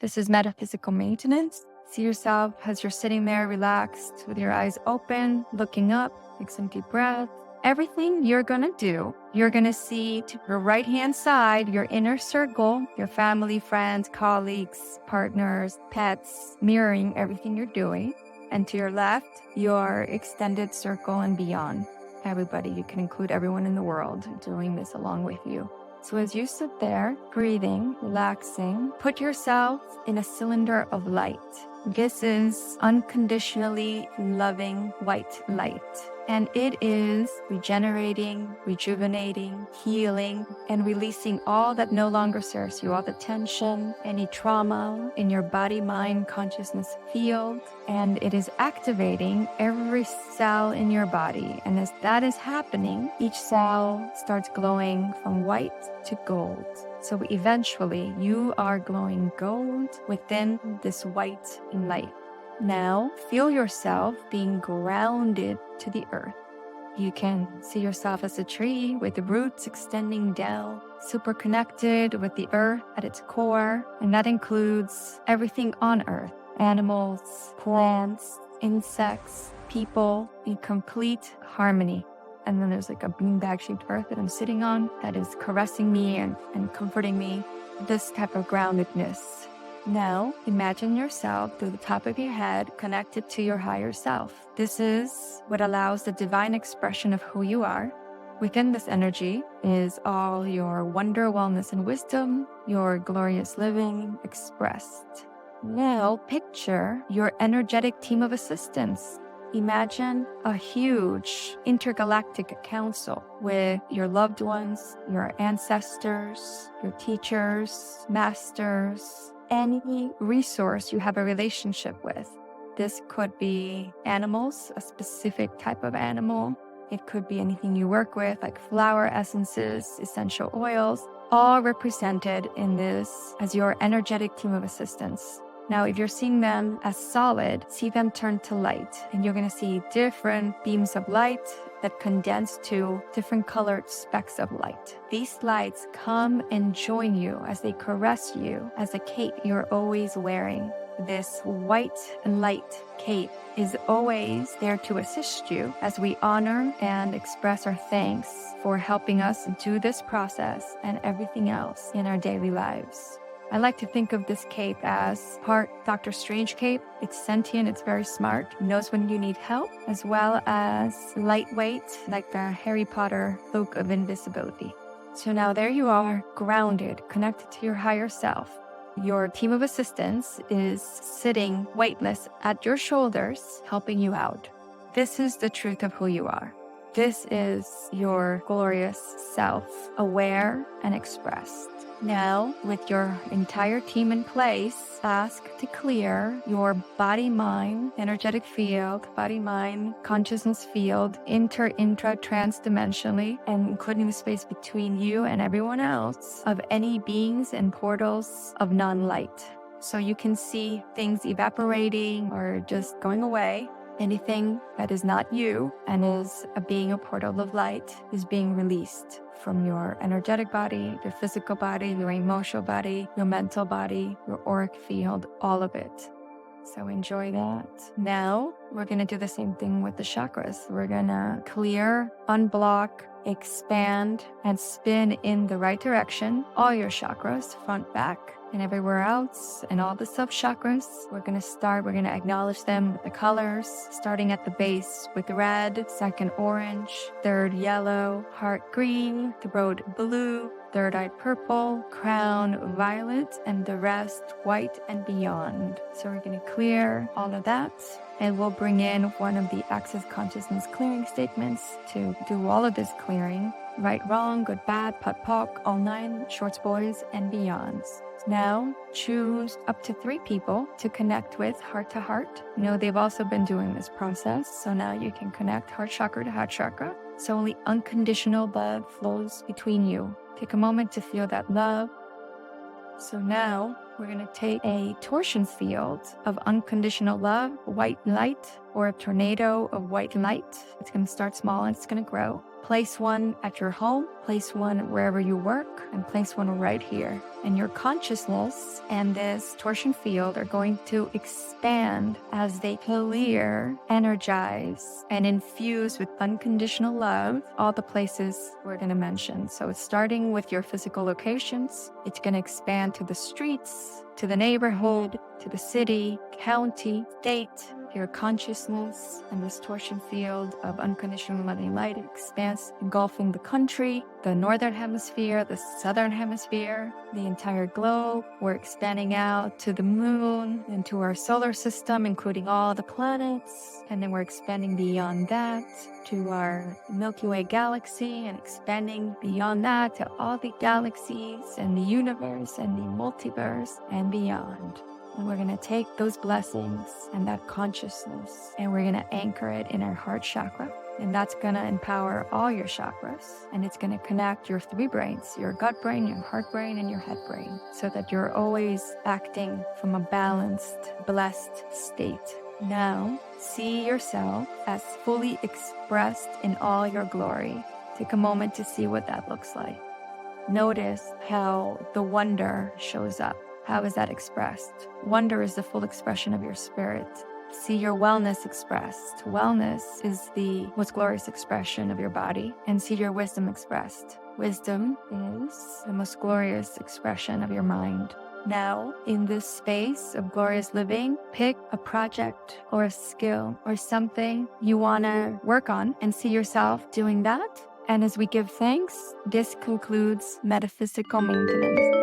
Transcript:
This is metaphysical maintenance. See yourself as you're sitting there relaxed with your eyes open, looking up, take some deep breaths. Everything you're going to do, you're going to see to your right-hand side, your inner circle, your family, friends, colleagues, partners, pets, mirroring everything you're doing. And to your left, your extended circle and beyond. Everybody, you can include everyone in the world doing this along with you. So as you sit there, breathing, relaxing, put yourself in a cylinder of light. This is unconditionally loving white light. And it is regenerating, rejuvenating, healing, and releasing all that no longer serves you, all the tension, any trauma in your body, mind, consciousness field. And it is activating every cell in your body. And as that is happening, each cell starts glowing from white to gold. So eventually you are glowing gold within this white light. Now, feel yourself being grounded to the earth. You can see yourself as a tree with the roots extending down, super connected with the earth at its core, and that includes everything on earth, animals, plants, insects, people, in complete harmony. And then there's like a beanbag-shaped earth that I'm sitting on that is caressing me and comforting me. This type of groundedness. Now, imagine yourself through the top of your head connected to your higher self. This is what allows the divine expression of who you are. Within this energy is all your wonder, wellness, and wisdom, your glorious living expressed. Now, picture your energetic team of assistants. Imagine a huge intergalactic council with your loved ones, your ancestors, your teachers, masters, any resource you have a relationship with. This could be animals, a specific type of animal. It could be anything you work with, like flower essences, essential oils, all represented in this as your energetic team of assistants. Now, if you're seeing them as solid, see them turn to light, and you're going to see different beams of light that condense to different colored specks of light. These lights come and join you as they caress you as a cape you're always wearing. This white and light cape is always there to assist you as we honor and express our thanks for helping us do this process and everything else in our daily lives. I like to think of this cape as part Dr. Strange cape. It's sentient, it's very smart, knows when you need help, as well as lightweight, like the Harry Potter cloak of invisibility. So now there you are, grounded, connected to your higher self. Your team of assistants is sitting weightless at your shoulders, helping you out. This is the truth of who you are. This is your glorious self, aware and expressed. Now, with your entire team in place, ask to clear your body-mind energetic field, body-mind consciousness field, intra-trans-dimensionally, and including the space between you and everyone else, of any beings and portals of non-light. So you can see things evaporating or just going away. Anything that is not you and is being a portal of light is being released from your energetic body, your physical body, your emotional body, your mental body, your auric field, all of it. So enjoy that. Now, we're going to do the same thing with the chakras. We're going to clear, unblock, expand, and spin in the right direction all your chakras, front, back, and everywhere else, and all the sub-chakras. We're going to acknowledge them with the colors, starting at the base with red, second orange, third yellow, heart green, throat blue, third eye purple, crown violet, and the rest white and beyond. So we're going to clear all of that, and we'll bring in one of the Access Consciousness clearing statements to do all of this clearing. Right, wrong, good, bad, putt, pock, all 9, shorts, boys, and beyonds. Now, choose up to 3 people to connect with heart to heart. You know, they've also been doing this process, so now you can connect heart chakra to heart chakra. So only unconditional love flows between you. Take a moment to feel that love. So now, we're going to take a torsion field of unconditional love, white light, or a tornado of white light. It's going to start small and it's going to grow. Place one at your home, place one wherever you work, and place one right here. And your consciousness and this torsion field are going to expand as they clear, energize, and infuse with unconditional love all the places we're going to mention. So it's starting with your physical locations. It's going to expand to the streets, to the neighborhood, to the city, county, state. Your consciousness and this torsion field of unconditional loving light expands, engulfing the country, the northern hemisphere, the southern hemisphere, the entire globe. We're expanding out to the moon and to our solar system, including all the planets. And then we're expanding beyond that to our Milky Way galaxy, and expanding beyond that to all the galaxies and the universe and the multiverse and beyond. And we're going to take those blessings and that consciousness, and we're going to anchor it in our heart chakra. And that's going to empower all your chakras. And it's going to connect your three brains, your gut brain, your heart brain, and your head brain, so that you're always acting from a balanced, blessed state. Now, see yourself as fully expressed in all your glory. Take a moment to see what that looks like. Notice how the wonder shows up. How is that expressed? Wonder is the full expression of your spirit. See your wellness expressed. Wellness is the most glorious expression of your body. And see your wisdom expressed. Wisdom is the most glorious expression of your mind. Now, in this space of glorious living, pick a project or a skill or something you want to work on and see yourself doing that. And as we give thanks, this concludes metaphysical maintenance.